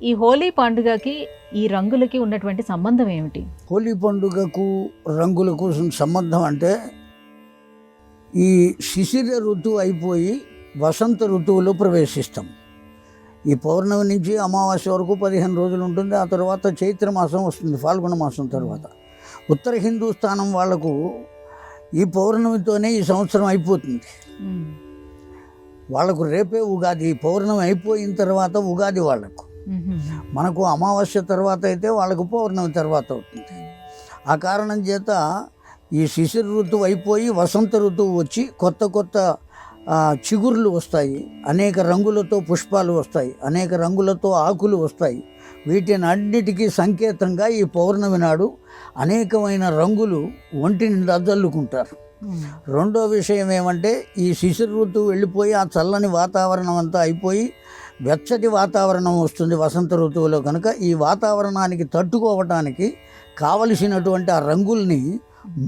ఈ హోలీ పండుగకి ఈ రంగులకి ఉన్నటువంటి సంబంధం ఏమిటి? హోలీ పండుగకు రంగులకు సంబంధం అంటే ఈ శిశిర ఋతువు అయిపోయి వసంత ఋతువులో ప్రవేశిస్తాం. ఈ పౌర్ణమి నుంచి అమావాస్య వరకు 15 రోజులు ఉంటుంది. ఆ తర్వాత చైత్ర మాసం వస్తుంది, ఫాల్గుణ మాసం తర్వాత. ఉత్తర హిందూస్థానం వాళ్లకు ఈ పౌర్ణమితోనే ఈ సంవత్సరం అయిపోతుంది. వాళ్ళకు రేపే ఉగాది. ఈ పౌర్ణమి అయిపోయిన తర్వాత ఉగాది వాళ్ళకు. మనకు అమావాస్య తర్వాత అయితే వాళ్ళకు పౌర్ణమి తర్వాత అవుతుంది. ఆ కారణం చేత ఈ శిశిర ఋతువు అయిపోయి వసంత ఋతువు వచ్చి కొత్త కొత్త చిగుర్లు వస్తాయి, అనేక రంగులతో పుష్పాలు వస్తాయి, అనేక రంగులతో ఆకులు వస్తాయి. వీటిని అన్నిటికీ సంకేతంగా ఈ పౌర్ణమి నాడు అనేకమైన రంగులు ఒంటిని దద్దల్లుకుంటారు. రెండో విషయం ఏమంటే ఈ శిశిర ఋతువు వెళ్ళిపోయి ఆ చల్లని వాతావరణం అంతా అయిపోయి వెచ్చటి వాతావరణం వస్తుంది వసంత ఋతువులో. కనుక ఈ వాతావరణానికి తట్టుకోవటానికి కావలసినటువంటి ఆ రంగుల్ని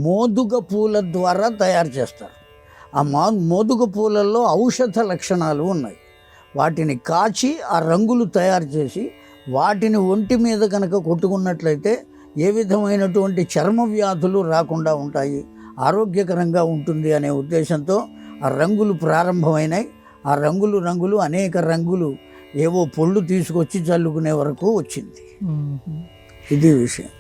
మోదుగ పూల ద్వారా తయారు చేస్తారు. ఆ మోదుగ పూలల్లో ఔషధ లక్షణాలు ఉన్నాయి. వాటిని కాచి ఆ రంగులు తయారు చేసి వాటిని ఒంటి మీద కనుక కొట్టుకున్నట్లయితే ఏ విధమైనటువంటి చర్మ వ్యాధులు రాకుండా ఉంటాయి, ఆరోగ్యకరంగా ఉంటుంది అనే ఉద్దేశంతో ఆ రంగులు ప్రారంభమైనాయి. ఆ రంగులు అనేక రంగులు ఏవో పొళ్ళు తీసుకొచ్చి చల్లుకునే వరకు వచ్చింది. ఇది విషయం.